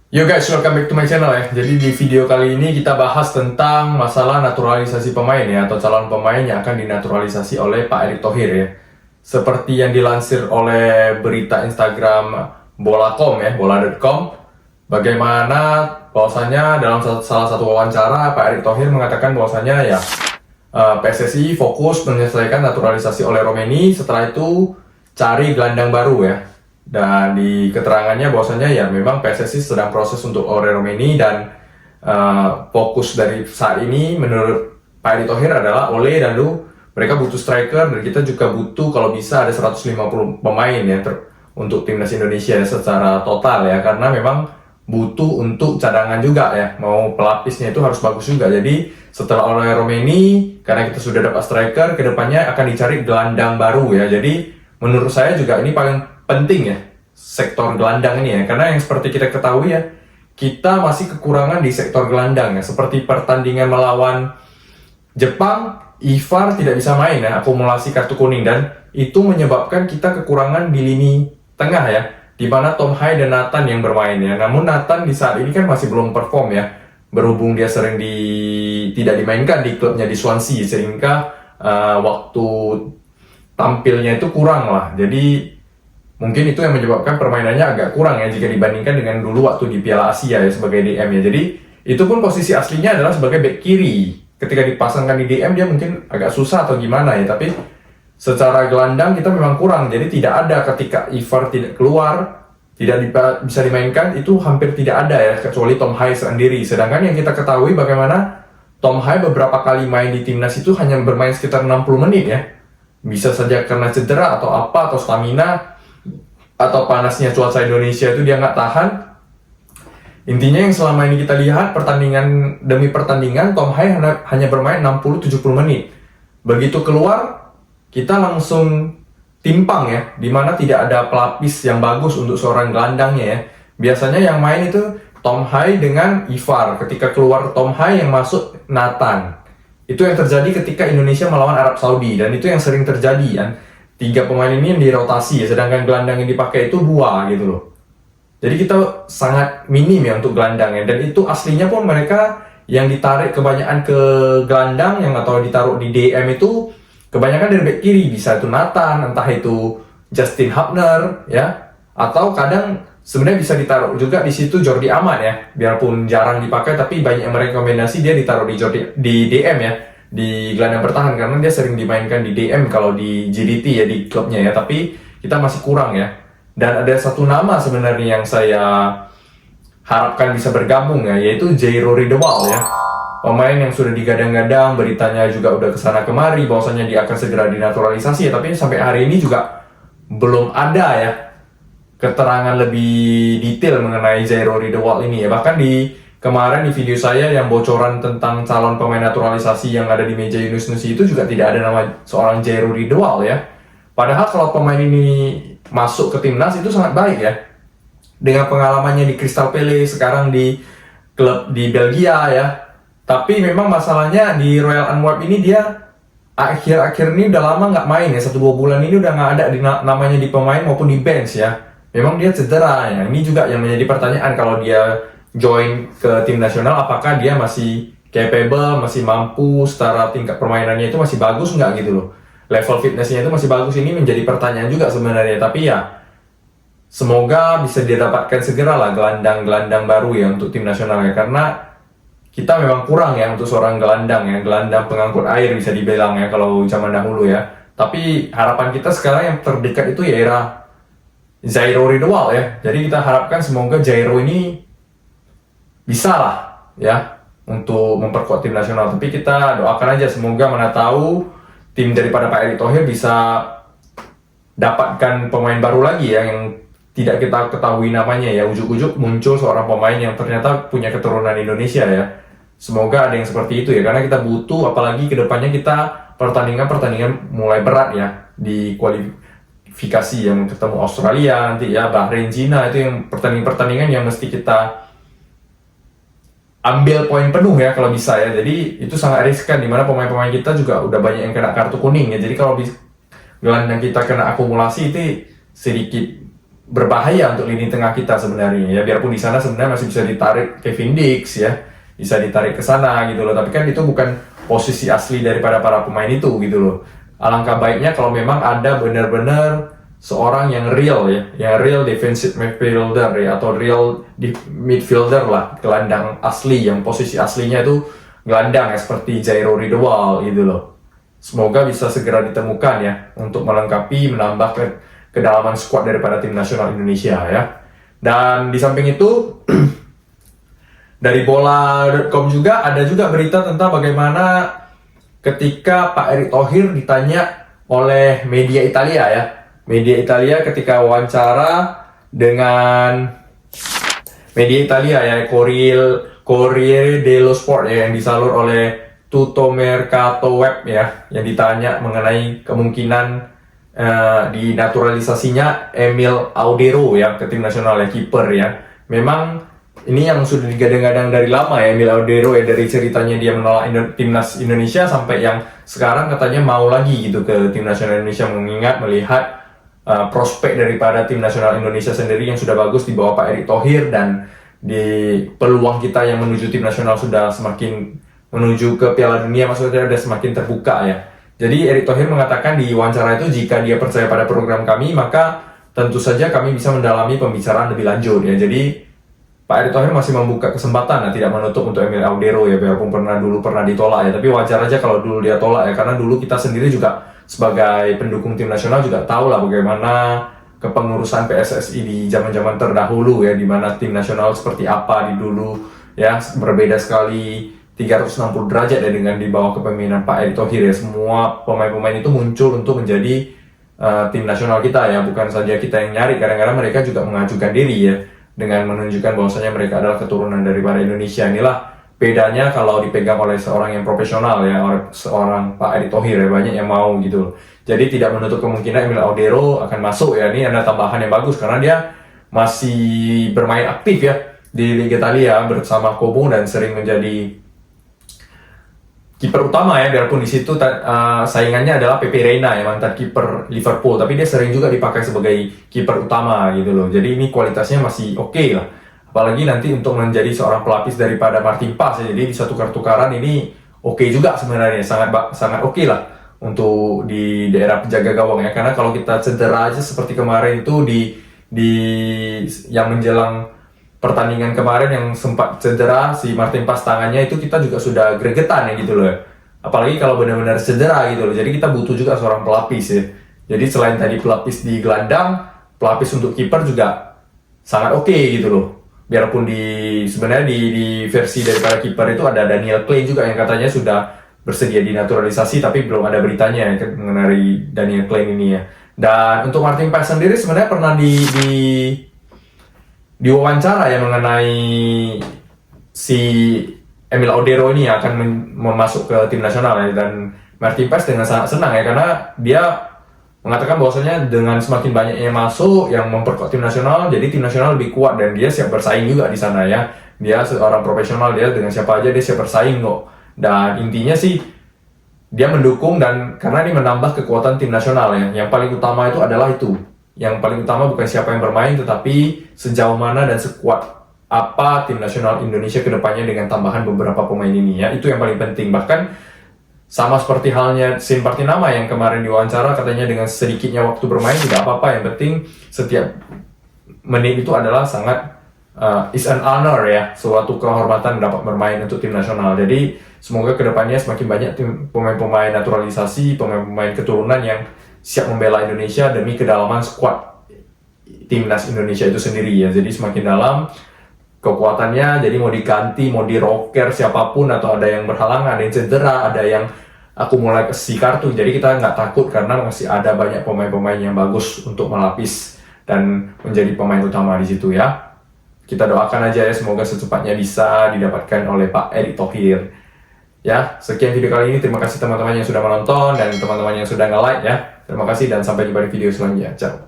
Yo guys, welcome back to my channel ya. Jadi di video kali ini kita bahas tentang masalah naturalisasi pemain ya, atau calon pemain yang akan dinaturalisasi oleh Pak Erick Thohir ya. Seperti yang dilansir oleh berita Instagram bola.com ya, bola.com, bagaimana bahwasanya dalam salah satu wawancara Pak Erick Thohir mengatakan bahwasanya ya PSSI fokus menyelesaikan naturalisasi oleh Romeni, setelah itu cari gelandang baru ya. Dan di keterangannya bahwasanya ya memang PSSI sedang proses untuk Aurel Romeni dan fokus dari saat ini menurut Pak Erick Thohir adalah Ole dan Lu, mereka butuh striker dan kita juga butuh kalau bisa ada 150 pemain ya untuk timnas Indonesia secara total ya, karena memang butuh untuk cadangan juga ya, mau pelapisnya itu harus bagus juga. Jadi setelah Aurel Romeni, karena kita sudah dapat striker, kedepannya akan dicari gelandang baru ya. Jadi menurut saya juga ini paling penting ya, sektor gelandang ini ya, karena yang seperti kita ketahui ya, kita masih kekurangan di sektor gelandang ya. Seperti pertandingan melawan Jepang, Ivar tidak bisa main ya, akumulasi kartu kuning, dan itu menyebabkan kita kekurangan di lini tengah ya, di mana Tom Hai dan Nathan yang bermain ya. Namun Nathan di saat ini kan masih belum perform ya, berhubung dia sering tidak dimainkan di klubnya di Swansea, sehingga waktu tampilnya itu kurang lah. Jadi mungkin itu yang menyebabkan permainannya agak kurang ya jika dibandingkan dengan dulu waktu di Piala Asia ya sebagai DM ya. Jadi itu pun posisi aslinya adalah sebagai bek kiri. Ketika dipasangkan di DM dia mungkin agak susah atau gimana ya, tapi secara gelandang kita memang kurang. Jadi tidak ada ketika Ivar tidak keluar, tidak bisa dimainkan, itu hampir tidak ada ya, kecuali Tom Hai sendiri. Sedangkan yang kita ketahui bagaimana Tom Hai beberapa kali main di timnas itu hanya bermain sekitar 60 menit ya. Bisa saja karena cedera atau apa, atau stamina, atau panasnya cuaca Indonesia itu dia nggak tahan. Intinya yang selama ini kita lihat pertandingan demi pertandingan, Tom Hai hanya bermain 60-70 menit. Begitu keluar, kita langsung timpang ya, dimana tidak ada pelapis yang bagus untuk seorang gelandangnya ya. Biasanya yang main itu Tom Hai dengan Ivar, ketika keluar Tom Hai yang masuk Nathan. Itu yang terjadi ketika Indonesia melawan Arab Saudi, dan itu yang sering terjadi kan. 3 pemain ini yang dirotasi ya, sedangkan gelandang yang dipakai itu 2 gitu loh. Jadi kita sangat minim ya untuk gelandang ya, dan itu aslinya pun mereka yang ditarik kebanyakan ke gelandang yang atau ditaruh di DM itu kebanyakan dari bek kiri, bisa itu Nathan, entah itu Justin Hubner ya, atau kadang sebenarnya bisa ditaruh juga di situ Jordi Amat ya, biarpun jarang dipakai tapi banyak yang merekomendasi dia ditaruh di DM ya, di gelandang bertahan, karena dia sering dimainkan di DM kalau di GDT ya, di klubnya ya, tapi kita masih kurang ya. Dan ada satu nama sebenarnya yang saya harapkan bisa bergabung ya, yaitu Jairo Riedewald ya, pemain yang sudah digadang-gadang, beritanya juga udah kesana kemari bahwasanya dia akan segera dinaturalisasi ya, tapi sampai hari ini juga belum ada ya keterangan lebih detail mengenai Jairo Riedewald ini ya. Bahkan di kemarin di video saya yang bocoran tentang calon pemain naturalisasi yang ada di meja Yunus Nusi itu juga tidak ada nama seorang Jairo Riedewald ya. Padahal kalau pemain ini masuk ke timnas itu sangat baik ya. Dengan pengalamannya di Crystal Palace, sekarang di klub di Belgia ya. Tapi memang masalahnya di Royal Antwerp ini dia akhir-akhir ini udah lama nggak main ya, 1-2 bulan ini udah nggak ada namanya di pemain maupun di bench ya. Memang dia cedera ya. Ini juga yang menjadi pertanyaan, kalau dia join ke tim nasional apakah dia masih capable, masih mampu, secara tingkat permainannya itu masih bagus nggak gitu loh, level fitnessnya itu masih bagus. Ini menjadi pertanyaan juga sebenarnya, tapi ya semoga bisa didapatkan segera lah gelandang-gelandang baru ya untuk tim nasional ya, karena kita memang kurang ya untuk seorang gelandang ya, gelandang pengangkut air bisa dibilang ya kalau zaman dahulu ya. Tapi harapan kita sekarang yang terdekat itu ya era Jairo Riedewald ya. Jadi kita harapkan semoga Jairo ini bisa lah ya untuk memperkuat tim nasional. Tapi kita doakan aja semoga, mana tahu tim daripada Pak Erick Thohir bisa dapatkan pemain baru lagi ya, yang tidak kita ketahui namanya ya. Ujuk-ujuk muncul seorang pemain yang ternyata punya keturunan Indonesia ya. Semoga ada yang seperti itu ya, karena kita butuh, apalagi kedepannya kita pertandingan mulai berat ya di kualifikasi yang ketemu Australia nanti ya, Bahrain, Cina, itu yang pertandingan yang mesti kita ambil poin penuh ya kalau bisa ya. Jadi itu sangat riskan, dimana pemain-pemain kita juga udah banyak yang kena kartu kuning ya. Jadi kalau gelandang kita kena akumulasi itu sedikit berbahaya untuk lini tengah kita sebenarnya ya, biarpun di sana sebenarnya masih bisa ditarik Kevin Dix ya, bisa ditarik ke sana gitu loh, tapi kan itu bukan posisi asli daripada para pemain itu gitu loh. Alangkah baiknya kalau memang ada benar-benar seorang yang real ya, yang real defensive midfielder ya, atau real midfielder lah, gelandang asli yang posisi aslinya itu gelandang ya, seperti Jairo Ridwal gitu loh. Semoga bisa segera ditemukan ya untuk melengkapi, menambah kedalaman skuad daripada tim nasional Indonesia ya. Dan di samping itu dari bola.com juga ada juga berita tentang bagaimana ketika Pak Erick Thohir ditanya oleh media Italia ya. Media Italia ketika wawancara dengan media Italia ya, Corriere dello Sport ya, yang disalur oleh Tutto Mercato Web ya, yang ditanya mengenai kemungkinan dinaturalisasinya Emil Audero ya ke tim nasional ya, kiper ya. Memang ini yang sudah digadang-gadang dari lama ya, Emil Audero ya, dari ceritanya dia menolak timnas Indonesia sampai yang sekarang katanya mau lagi gitu ke tim nasional Indonesia, mengingat melihat prospek daripada tim nasional Indonesia sendiri yang sudah bagus di bawah Pak Erick Thohir, dan di peluang kita yang menuju tim nasional sudah semakin menuju ke Piala Dunia maksudnya sudah semakin terbuka ya. Jadi Erick Thohir mengatakan di wawancara itu, jika dia percaya pada program kami maka tentu saja kami bisa mendalami pembicaraan lebih lanjut ya. Jadi Pak Erick Thohir masih membuka kesempatan, tidak menutup untuk Emil Audero ya, biarpun dulu pernah ditolak ya. Tapi wajar aja kalau dulu dia tolak ya, karena dulu kita sendiri juga sebagai pendukung tim nasional juga tahu lah bagaimana kepengurusan PSSI di zaman-zaman terdahulu ya, di mana tim nasional seperti apa di dulu ya, berbeda sekali 360 derajat ya dengan di bawah kepemimpinan Pak Erick Thohir ya. Semua pemain-pemain itu muncul untuk menjadi tim nasional kita ya, bukan saja kita yang nyari, kadang-kadang mereka juga mengajukan diri ya, dengan menunjukkan bahwasanya mereka adalah keturunan daripada Indonesia. Inilah bedanya kalau dipegang oleh seorang yang profesional ya, oleh seorang Pak Erick Thohir ya, banyak yang mau gitu. Jadi tidak menutup kemungkinan Emil Audero akan masuk ya. Ini ada tambahan yang bagus karena dia masih bermain aktif ya di Liga Italia bersama Como dan sering menjadi kiper utama ya, biarpun di situ saingannya adalah Pepe Reina ya, mantan kiper Liverpool, tapi dia sering juga dipakai sebagai kiper utama gitu loh. Jadi ini kualitasnya masih oke lah. Apalagi nanti untuk menjadi seorang pelapis daripada Martin Paes ya, jadi bisa tukar-tukaran ini oke juga sebenarnya, sangat oke lah untuk di daerah penjaga gawang ya. Karena kalau kita cedera aja seperti kemarin itu di yang menjelang pertandingan kemarin yang sempat cedera si Martin Paes tangannya itu, kita juga sudah gregetan ya gitu loh. Apalagi kalau benar-benar cedera gitu loh. Jadi kita butuh juga seorang pelapis ya. Jadi selain tadi pelapis di gelandang, pelapis untuk kiper juga sangat oke gitu loh. Biarpun sebenarnya di versi daripada kiper itu ada Daniel Klein juga yang katanya sudah bersedia dinaturalisasi, tapi belum ada beritanya ya, mengenai Daniel Klein ini ya. Dan untuk Martin Paes sendiri sebenarnya pernah diwawancara ya mengenai si Emil Audero ini akan masuk ke tim nasional ya, dan Martin Paes dengan sangat senang ya, karena dia mengatakan bahwasanya dengan semakin banyak yang masuk yang memperkuat tim nasional, jadi tim nasional lebih kuat dan dia siap bersaing juga di sana ya. Dia seorang profesional, dia dengan siapa aja dia siap bersaing kok. Dan intinya sih dia mendukung, dan karena ini menambah kekuatan tim nasional ya. Yang paling utama itu adalah itu. Yang paling utama bukan siapa yang bermain, tetapi sejauh mana dan sekuat apa tim nasional Indonesia ke depannya dengan tambahan beberapa pemain ini ya. Itu yang paling penting. Bahkan sama seperti halnya Sin Partinama yang kemarin diwawancara, katanya dengan sedikitnya waktu bermain tidak apa-apa, yang penting setiap menit itu adalah sangat is an honor ya, suatu kehormatan dapat bermain untuk tim nasional. Jadi semoga kedepannya semakin banyak pemain-pemain naturalisasi, pemain-pemain keturunan yang siap membela Indonesia demi kedalaman skuad timnas Indonesia itu sendiri ya. Jadi semakin dalam kekuatannya, jadi mau diganti, mau diroker siapapun, atau ada yang berhalangan, ada yang cedera, ada yang akumulasi kartu, jadi kita nggak takut karena masih ada banyak pemain-pemain yang bagus untuk melapis dan menjadi pemain utama di situ ya. Kita doakan aja ya, semoga secepatnya bisa didapatkan oleh Pak Erick Thohir. Ya, sekian video kali ini. Terima kasih teman-teman yang sudah menonton dan teman-teman yang sudah nge-like ya. Terima kasih dan sampai jumpa di video selanjutnya. Ciao.